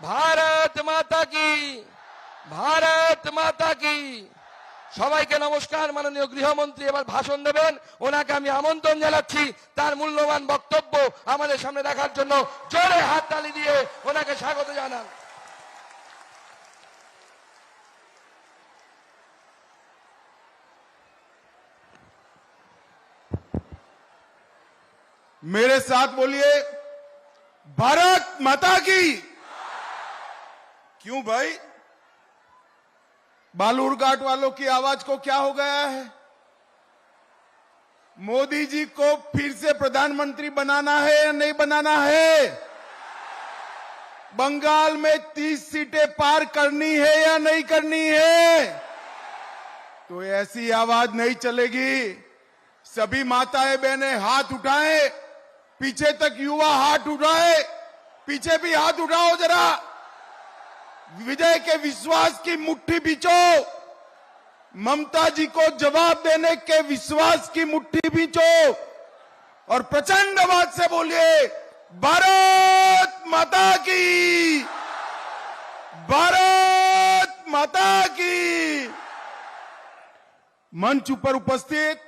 ভারত মাতা কি, ভারত মাতা কি। সবাইকে নমস্কার। মাননীয় গৃহমন্ত্রী এবার ভাষণ দেবেন, ওনাকে আমি আমন্ত্রণ জানাচ্ছি তার মূল্যবান বক্তব্য আমাদের সামনে রাখার জন্য। জোরে হাততালি দিয়ে ওনাকে স্বাগত জানান। मेरे साथ बोलिए, भारत माता की। क्यों भाई, बालूरघाट वालों की आवाज को क्या हो गया है? मोदी जी को फिर से प्रधानमंत्री बनाना है या नहीं बनाना है? बंगाल में 30 सीटें पार करनी है या नहीं करनी है? तो ऐसी आवाज नहीं चलेगी। सभी माताएं बहनें हाथ उठाएं, पीछे तक युवा हाथ उठाए, पीछे भी हाथ उठाओ जरा। विजय के विश्वास की मुट्ठी बीचो, ममता जी को जवाब देने के विश्वास की मुट्ठी बीचो और प्रचंड आवाज से बोलिए, भारत माता की, भारत माता की। मंच पर उपस्थित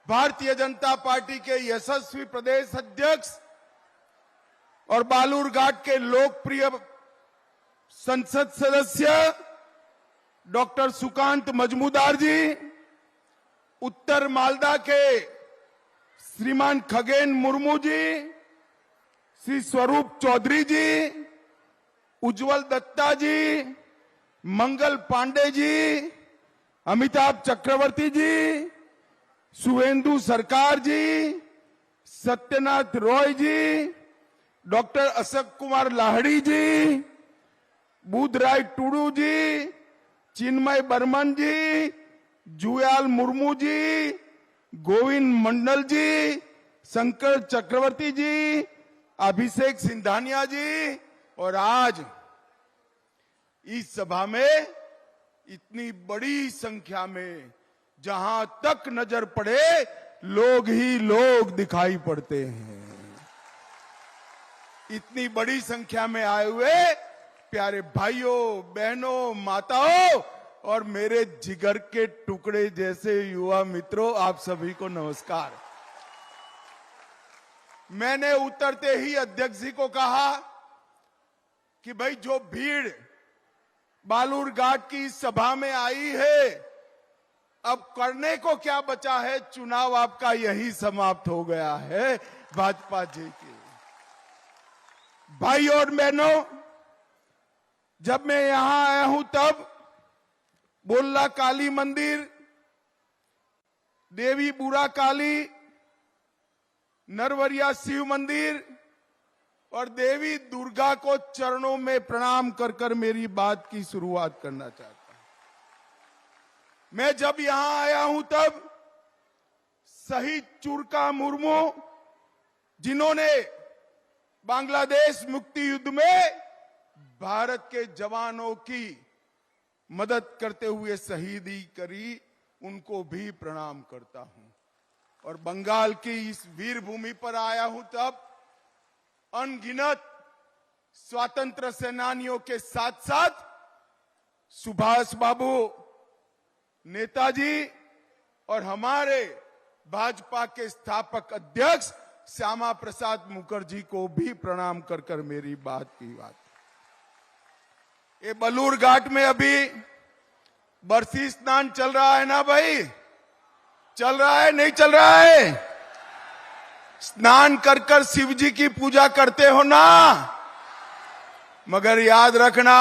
भारतीय जनता पार्टी के यशस्वी प्रदेश अध्यक्ष और बालूरघाट के लोकप्रिय संसद सदस्य डॉक्टर सुकांत मजमूदार जी, उत्तर मालदा के श्रीमान खगेन मुर्मू जी, श्री स्वरूप चौधरी जी, उज्जवल दत्ता जी, मंगल पांडे जी, अमिताभ चक्रवर्ती जी, सुवेंदु सरकार जी, सत्यनाथ रॉय जी, डॉक्टर अशोक कुमार लाहड़ी जी, बुधराय टुडू जी, चिन्मय बर्मन जी, जुयाल मुर्मू जी, गोविंद मंडल जी, शंकर चक्रवर्ती जी, अभिषेक सिंधानिया जी, और आज इस सभा में इतनी बड़ी संख्या में जहां तक नजर पड़े लोग ही लोग दिखाई पड़ते हैं। इतनी बड़ी संख्या में आए हुए प्यारे भाइयों बहनों माताओं और मेरे जिगर के टुकड़े जैसे युवा मित्रों, आप सभी को नमस्कार। मैंने उतरते ही अध्यक्ष जी को कहा कि भाई जो भीड़ बालूरघाट की सभा में आई है, अब करने को क्या बचा है? चुनाव आपका यही समाप्त हो गया है भाजपा जी के। भाई और बहनों, जब मैं यहां आया हूं तब बोल्ला काली मंदिर, देवी बुरा काली, नरवरिया शिव मंदिर और देवी दुर्गा को चरणों में प्रणाम कर कर मेरी बात की शुरुआत करना चाहता हूं। मैं जब यहां आया हूं तब शहीद चुरका मुर्मू, जिन्होंने बांग्लादेश मुक्ति युद्ध में भारत के जवानों की मदद करते हुए शहीदी करी, उनको भी प्रणाम करता हूं। और बंगाल की इस वीर भूमि पर आया हूं तब अनगिनत स्वतंत्र सेनानियों के साथ साथ सुभाष बाबू, नेताजी और हमारे भाजपा के स्थापक अध्यक्ष श्यामा प्रसाद मुखर्जी को भी प्रणाम कर कर मेरी बात की बात। ये बालूरघाट में अभी बरसी स्नान चल रहा है ना भाई? चल रहा है नहीं चल रहा है? स्नान कर कर शिव जी की पूजा करते हो ना, मगर याद रखना,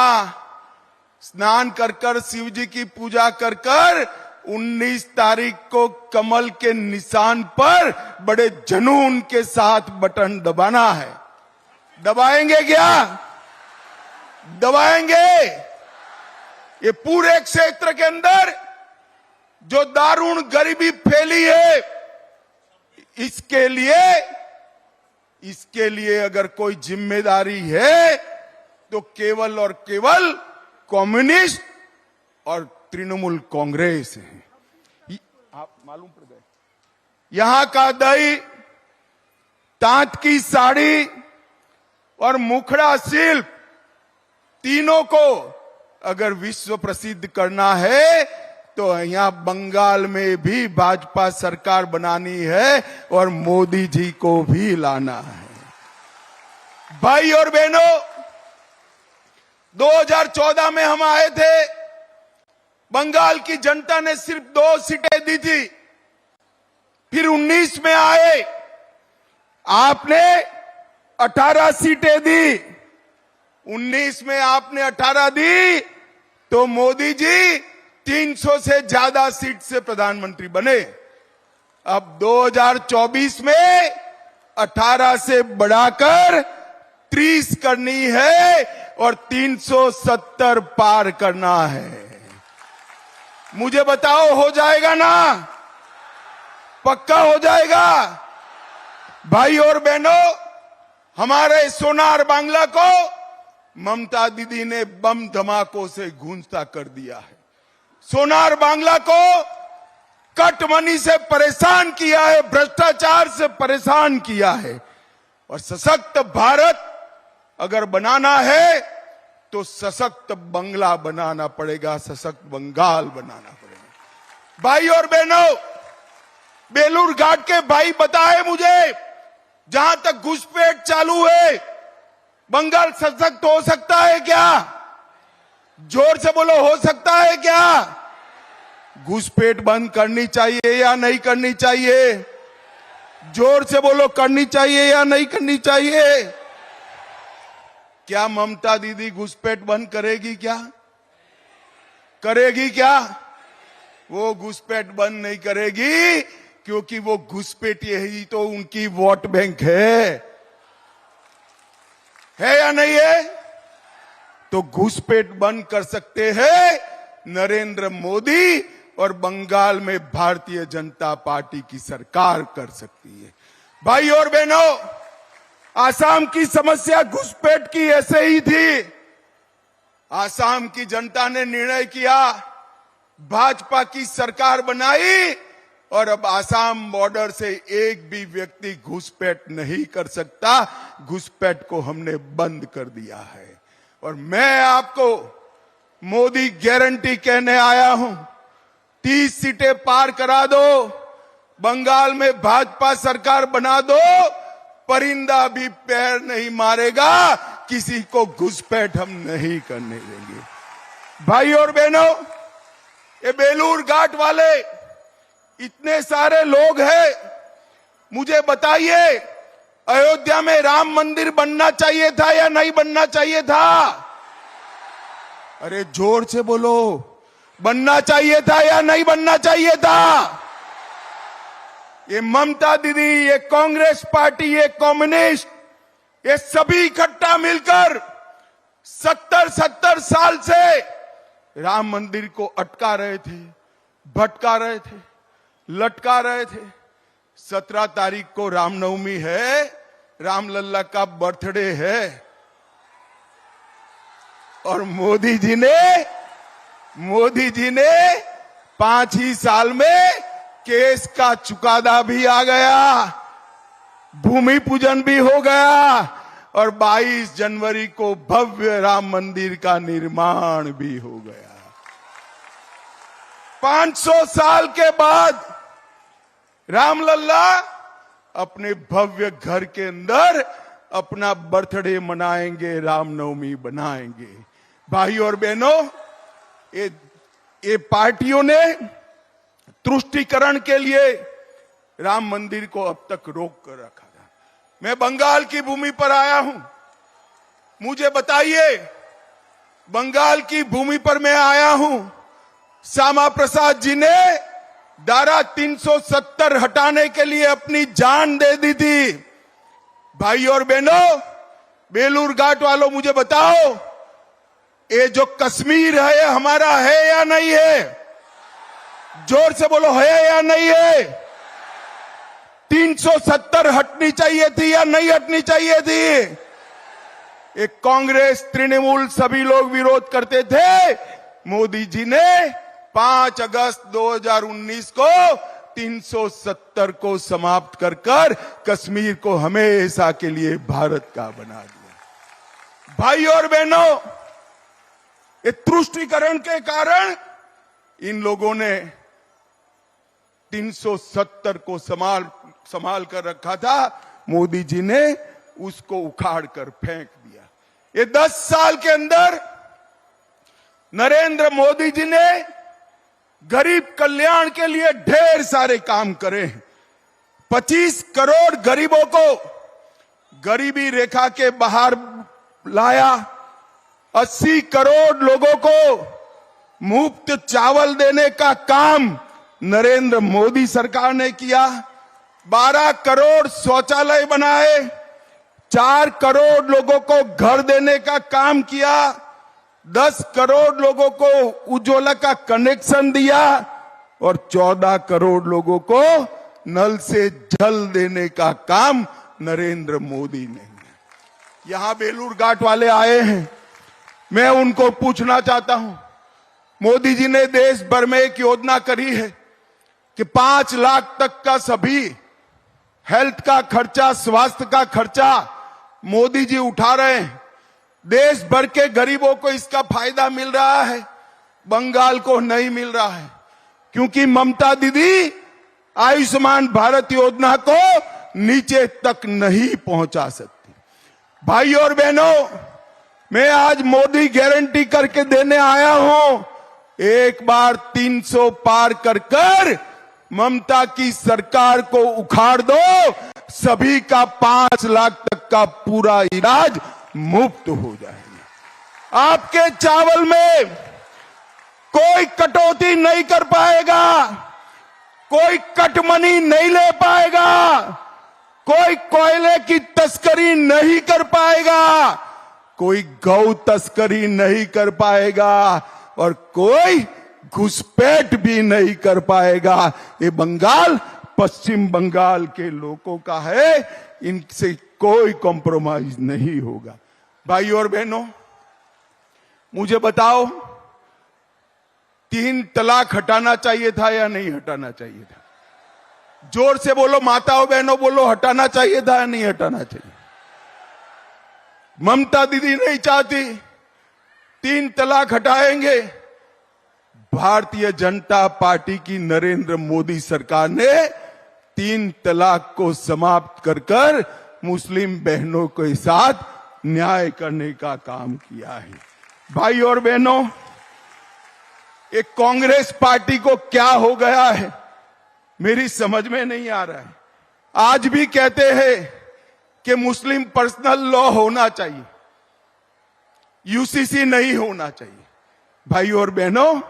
स्नान कर कर शिव जी की पूजा कर कर 19 तारीख को कमल के निशान पर बड़े जुनून के साथ बटन दबाना है। दबाएंगे क्या? दबाएंगे। ये पूरे क्षेत्र के अंदर जो दारुण गरीबी फैली है, इसके लिए अगर कोई जिम्मेदारी है तो केवल और केवल कम्युनिस्ट और तृणमूल कांग्रेस है। आप मालूम पड़ गए, यहां का दही, तांत की साड़ी, और मुखड़ा शिल्प, तीनों को अगर विश्व प्रसिद्ध करना है तो यहां बंगाल में भी भाजपा सरकार बनानी है और मोदी जी को भी लाना है। भाई और बहनों, 2014 में हम आए थे, बंगाल की जनता ने सिर्फ 2 सीटें दी थी। फिर 19 में आए, आपने 18 सीटें दी। 19 में आपने 18 दी तो मोदी जी 300 से ज्यादा सीट से प्रधानमंत्री बने। अब 2024 में 18 से बढ़ाकर 30 करनी है और 370 पार करना है। मुझे बताओ, हो जाएगा ना? पक्का हो जाएगा? भाई और बहनों, हमारे सोनार बांग्ला को ममता दीदी ने बम धमाकों से गूंजता कर दिया है। सोनार बांग्ला को कट मनी से परेशान किया है, भ्रष्टाचार से परेशान किया है। और सशक्त भारत अगर बनाना है तो सशक्त बंगला बनाना पड़ेगा, सशक्त बंगाल बनाना पड़ेगा। भाई और बहनों, बेलूर घाट के भाई बताए मुझे, जहां तक घुसपैठ चालू है, बंगाल सशक्त हो सकता है क्या? जोर से बोलो, हो सकता है क्या? घुसपैठ बंद करनी चाहिए या नहीं करनी चाहिए? जोर से बोलो, करनी चाहिए या नहीं करनी चाहिए? क्या ममता दीदी घुसपैठ बंद करेगी क्या? करेगी क्या? वो घुसपैठ बंद नहीं करेगी, क्योंकि वो घुसपैठ यही तो उनकी वोट बैंक है या नहीं है? तो घुसपैठ बंद कर सकते हैं नरेंद्र मोदी, और बंगाल में भारतीय जनता पार्टी की सरकार कर सकती है। भाई और बहनों, आसाम की समस्या घुसपैठ की ऐसे ही थी। आसाम की जनता ने निर्णय किया, भाजपा की सरकार बनाई, और अब आसाम बॉर्डर से एक भी व्यक्ति घुसपैठ नहीं कर सकता। घुसपैठ को हमने बंद कर दिया है। और मैं आपको मोदी गारंटी कहने आया हूं, 30 सीटें पार करा दो, बंगाल में भाजपा सरकार बना दो, परिंदा भी पैर नहीं मारेगा, किसी को घुसपैठ हम नहीं करने देंगे। भाई और बहनों, ये बेलूर घाट वाले इतने सारे लोग हैं, मुझे बताइए, अयोध्या में राम मंदिर बनना चाहिए था या नहीं बनना चाहिए था? अरे जोर से बोलो, बनना चाहिए था या नहीं बनना चाहिए था? ये ममता दीदी, ये कांग्रेस पार्टी, ये कम्युनिस्ट, ये सभी इकट्ठा मिलकर 70 साल से राम मंदिर को अटका रहे थे, भटका रहे थे, लटका रहे थे। 17 तारीख को रामनवमी है, रामलल्ला का बर्थडे है, और मोदी जी ने 5 ही साल में केस का चुकादा भी आ गया, भूमि पूजन भी हो गया, और 22 जनवरी को भव्य राम मंदिर का निर्माण भी हो गया। 500 साल के बाद रामलल्ला अपने भव्य घर के अंदर अपना बर्थडे मनाएंगे, रामनवमी बनाएंगे। भाई और बहनों, ये पार्टियों ने तुष्टीकरण के लिए राम मंदिर को अब तक रोक कर रखा था। मैं बंगाल की भूमि पर आया हूं, मुझे बताइए, बंगाल की भूमि पर मैं आया हूं, श्यामा प्रसाद जी ने धारा 370 हटाने के लिए अपनी जान दे दी थी। भाई और बहनों, बेलूर घाट वालों, मुझे बताओ, ये जो कश्मीर है हमारा है या नहीं है? जोर से बोलो, है या नहीं है? 370 हटनी चाहिए थी या नहीं हटनी चाहिए थी? एक कांग्रेस, तृणमूल, सभी लोग विरोध करते थे। मोदी जी ने 5 अगस्त 2019 को 370 को समाप्त कर कश्मीर को हमेशा के लिए भारत का बना दिया। भाई और बहनों, ये तुष्टीकरण के कारण इन लोगों ने 370 को संभाल कर रखा था। मोदी जी ने उसको उखाड़ कर फेंक दिया। ये 10 साल के अंदर नरेंद्र मोदी जी ने गरीब कल्याण के लिए ढेर सारे काम करे। 25 करोड़ गरीबों को गरीबी रेखा के बाहर लाया। 80 करोड़ लोगों को मुफ्त चावल देने का काम नरेंद्र मोदी सरकार ने किया। 12 करोड़ शौचालय बनाए। 4 करोड़ लोगों को घर देने का काम किया। 10 करोड़ लोगों को उज्ज्वला का कनेक्शन दिया और 14 करोड़ लोगों को नल से जल देने का काम नरेंद्र मोदी ने किया। यहां बेलूर घाट वाले आए हैं, मैं उनको पूछना चाहता हूं, मोदी जी ने देश भर में एक योजना करी है कि 5 लाख तक का सभी हेल्थ का खर्चा, स्वास्थ्य का खर्चा मोदी जी उठा रहे हैं। देश भर के गरीबों को इसका फायदा मिल रहा है, बंगाल को नहीं मिल रहा है, क्योंकि ममता दीदी आयुष्मान भारत योजना को नीचे तक नहीं पहुंचा सकती। भाई और बहनों, मैं आज मोदी गारंटी करके देने आया हूं, एक बार 300 पार कर ममता की सरकार को उखाड़ दो, सभी का 5 लाख तक का पूरा इलाज मुफ्त हो जाएगा। आपके चावल में कोई कटौती नहीं कर पाएगा, कोई कटमनी नहीं ले पाएगा, कोई कोयले की तस्करी नहीं कर पाएगा, कोई गौ तस्करी नहीं कर पाएगा और कोई घुसपैठ भी नहीं कर पाएगा। ये बंगाल पश्चिम बंगाल के लोगों का है, इनसे कोई कॉम्प्रोमाइज नहीं होगा। भाई और बहनों, मुझे बताओ, 3 तलाक हटाना चाहिए था या नहीं हटाना चाहिए था? जोर से बोलो, माताओं बहनों बोलो, हटाना चाहिए था या नहीं हटाना चाहिए? ममता दीदी नहीं चाहती 3 तलाक हटाएंगे। भारतीय जनता पार्टी की नरेंद्र मोदी सरकार ने 3 तलाक को समाप्त कर मुस्लिम बहनों के साथ न्याय करने का काम किया है। भाई और बहनों, एक कांग्रेस पार्टी को क्या हो गया है मेरी समझ में नहीं आ रहा है। आज भी कहते हैं कि मुस्लिम पर्सनल लॉ होना चाहिए, यूसीसी नहीं होना चाहिए। भाई और बहनों,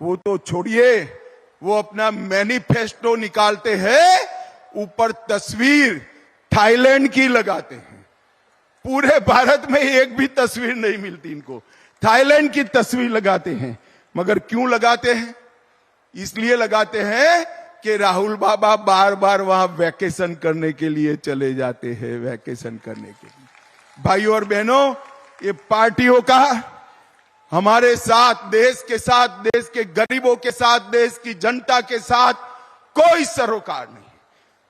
वो तो छोड़िए, वो अपना मैनिफेस्टो निकालते हैं, ऊपर तस्वीर थाईलैंड की लगाते हैं। पूरे भारत में एक भी तस्वीर नहीं मिलती इनको, थाईलैंड की तस्वीर लगाते हैं। मगर क्यों लगाते हैं? इसलिए लगाते हैं कि राहुल बाबा बार बार वहां वैकेशन करने के लिए चले जाते हैं, वैकेशन करने के लिए। भाई और बहनों, ये पार्टियों का हमारे साथ, देश के साथ, देश के गरीबों के साथ, देश की जनता के साथ कोई सरोकार नहीं।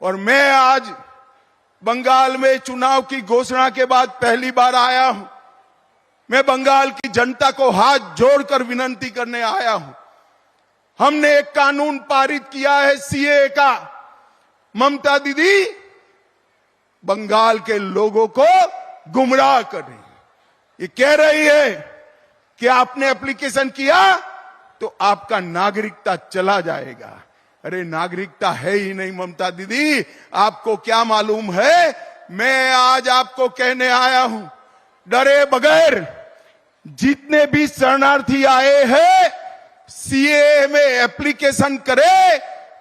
और मैं आज बंगाल में चुनाव की घोषणा के बाद पहली बार आया हूं। मैं बंगाल की जनता को हाथ जोड़कर विनती करने आया हूं। हमने एक कानून पारित किया है सीए का। ममता दीदी बंगाल के लोगों को गुमराह कर रही है। ये कह रही है कि आपने एप्लीकेशन किया तो आपका नागरिकता चला जाएगा। अरे नागरिकता है ही नहीं ममता दीदी, आपको क्या मालूम है? मैं आज आपको कहने आया हूं, डरे बगैर जितने भी शरणार्थी आए हैं सीए में एप्लीकेशन करे,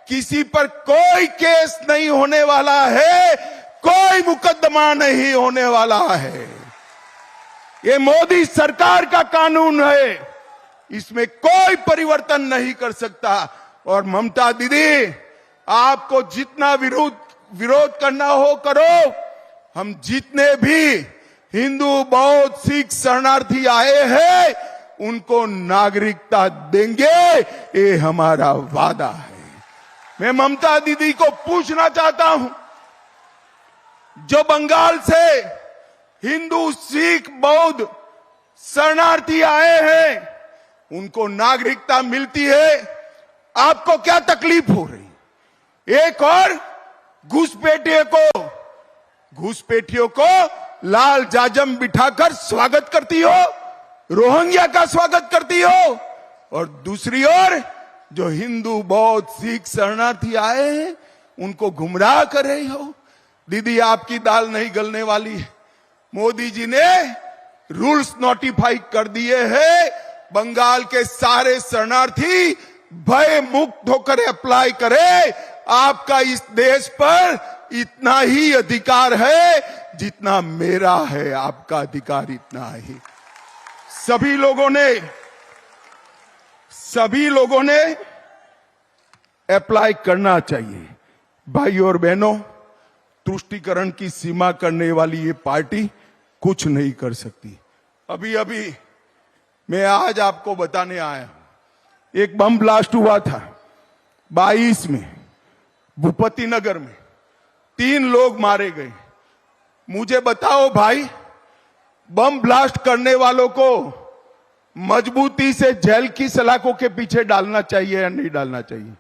किसी पर कोई केस नहीं होने वाला है, कोई मुकदमा नहीं होने वाला है। ये मोदी सरकार का कानून है, इसमें कोई परिवर्तन नहीं कर सकता। और ममता दीदी, आपको जितना विरोध करना हो करो। हम जितने भी हिंदू, बौद्ध, सिख शरणार्थी आए हैं उनको नागरिकता देंगे, ये हमारा वादा है। मैं ममता दीदी को पूछना चाहता हूं, जो बंगाल से हिंदू, सिख, बौद्ध शरणार्थी आए हैं, उनको नागरिकता मिलती है, आपको क्या तकलीफ हो रही? एक और घुसपैठियों को लाल जाजम बिठाकर स्वागत करती हो, रोहिंग्या का स्वागत करती हो, और दूसरी ओर जो हिंदू बौद्ध सिख शरणार्थी आए हैं उनको गुमराह कर रही हो। दीदी, आपकी दाल नहीं गलने वाली है। मोदी जी ने रूल्स नोटिफाई कर दिए हैं, बंगाल के सारे शरणार्थी भय मुक्त होकर अप्लाई करे। आपका इस देश पर इतना ही अधिकार है जितना मेरा है, आपका अधिकार इतना ही। सभी लोगों ने अप्लाई करना चाहिए। भाई और बहनों, तुष्टीकरण की सीमा करने वाली ये पार्टी कुछ नहीं कर सकती। अभी मैं आज आपको बताने आया हूं, एक बम ब्लास्ट हुआ था 22 में भूपति नगर में, 3 लोग मारे गए। मुझे बताओ भाई, बम ब्लास्ट करने वालों को मजबूती से जेल की सलाखों के पीछे डालना चाहिए या नहीं डालना चाहिए?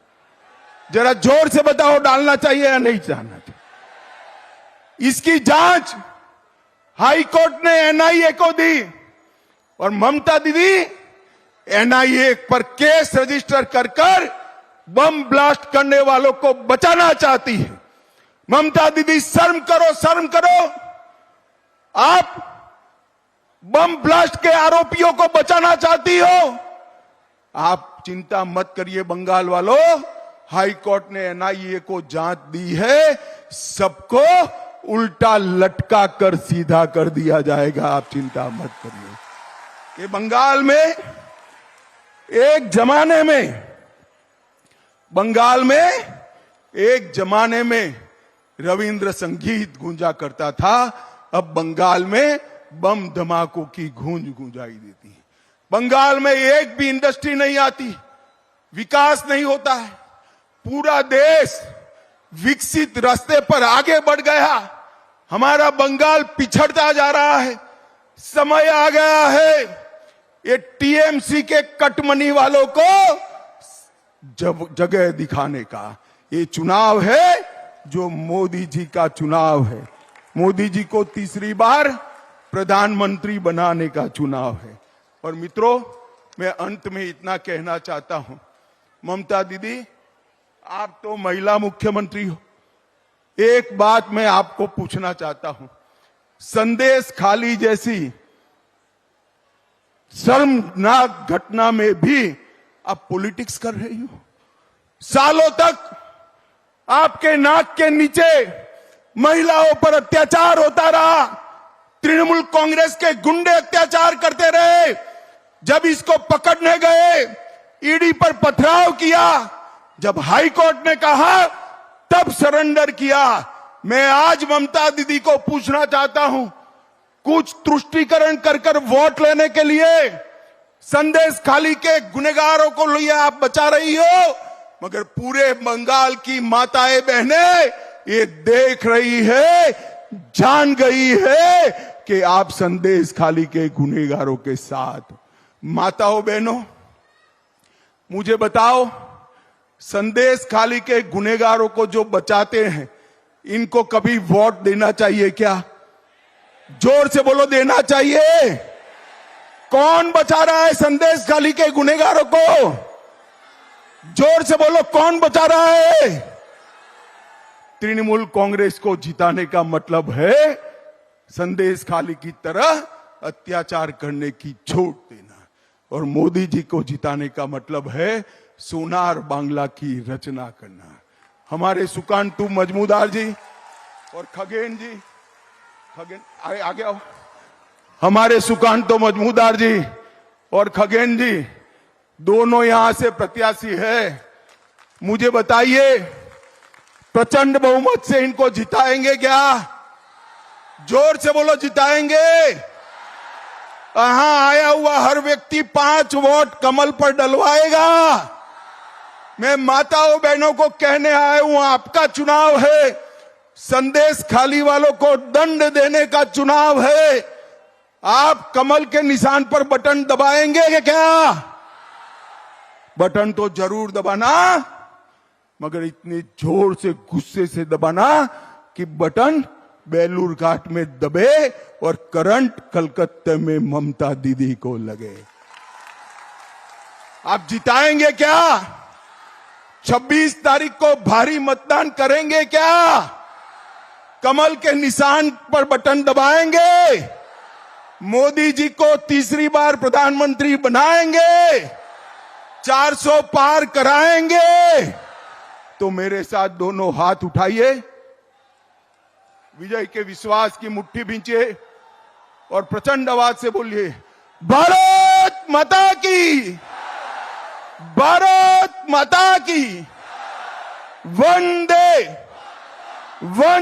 जरा जोर से बताओ, डालना चाहिए या नहीं डालना चाहिए? इसकी जांच हाई कोर्ट ने एनआईए को दी और ममता दीदी एनआईए पर केस रजिस्टर कर बम ब्लास्ट करने वालों को बचाना चाहती है। ममता दीदी, शर्म करो। आप बम ब्लास्ट के आरोपियों को बचाना चाहती हो। आप चिंता मत करिए बंगाल वालों, हाई कोर्ट ने एनआईए को जांच दी है, सबको उल्टा लटका कर सीधा कर दिया जाएगा। आप चिंता मत करिए। ये बंगाल में एक जमाने में रविंद्र संगीत गूंजा करता था, अब बंगाल में बम धमाकों की गूंज गूंजाई देती है। बंगाल में एक भी इंडस्ट्री नहीं आती, विकास नहीं होता है। पूरा देश विकसित रास्ते पर आगे बढ़ गया, हमारा बंगाल पिछड़ता जा रहा है। समय आ गया है ये टीएमसी के कटमनी वालों को जगह दिखाने का। ये चुनाव है जो मोदी जी का चुनाव है। मोदी जी को तीसरी बार प्रधानमंत्री बनाने का चुनाव है। और मित्रों, मैं अंत में इतना कहना चाहता हूं, ममता दीदी, आप तो महिला मुख्यमंत्री हो। एक बात मैं आपको पूछना चाहता हूं, संदेश खाली जैसी शर्मनाक घटना में भी आप पॉलिटिक्स कर रही हो। सालों तक आपके नाक के नीचे महिलाओं पर अत्याचार होता रहा, तृणमूल कांग्रेस के गुंडे अत्याचार करते रहे। जब इसको पकड़ने गए, ईडी पर पथराव किया, जब हाई कोर्ट ने कहा तब सरेंडर किया। मैं आज ममता दीदी को पूछना चाहता हूं, कुछ तुष्टीकरण कर वोट लेने के लिए संदेश खाली के गुनहगारों को लिए आप बचा रही हो, मगर पूरे बंगाल की माताएं बहनें ये देख रही है, जान गई है कि आप संदेश खाली के गुनहगारों के साथ। माताओं बहनों, मुझे बताओ, संदेश खाली के गुनहगारों को जो बचाते हैं, इनको कभी वोट देना चाहिए क्या? जोर से बोलो, देना चाहिए? कौन बचा रहा है संदेश खाली के गुनहगारों को? जोर से बोलो, कौन बचा रहा है? तृणमूल कांग्रेस को जिताने का मतलब है संदेश खाली की तरह अत्याचार करने की छूट देना, और मोदी जी को जिताने का मतलब है सोनार बांग्ला की रचना करना। हमारे सुकांतु मजमूदार जी और खगेन जी, आगे आओ। हमारे सुकांतु मजमूदार जी और खगेन जी दोनों यहां से प्रत्याशी है। मुझे बताइए, प्रचंड बहुमत से इनको जिताएंगे क्या? जोर से बोलो, जिताएंगे? यहां आया हुआ हर व्यक्ति 5 वोट कमल पर डलवाएगा। मैं माताओं बहनों को कहने आया हूं, आपका चुनाव है, संदेश खाली वालों को दंड देने का चुनाव है। आप कमल के निशान पर बटन दबाएंगे क्या? बटन तो जरूर दबाना, मगर इतने जोर से गुस्से से दबाना कि बटन बेलूर घाट में दबे और करंट कलकत्ते में ममता दीदी को लगे। आप जिताएंगे क्या? 26 तारीख को भारी मतदान करेंगे क्या? कमल के निशान पर बटन दबाएंगे? मोदी जी को तीसरी बार प्रधानमंत्री बनाएंगे? 400 पार कराएंगे? तो मेरे साथ दोनों हाथ उठाइए, विजय के विश्वास की मुट्ठी भींचिए और प्रचंड आवाज से बोलिए, भारत माता की, भारत माता की, वंदे वंदे।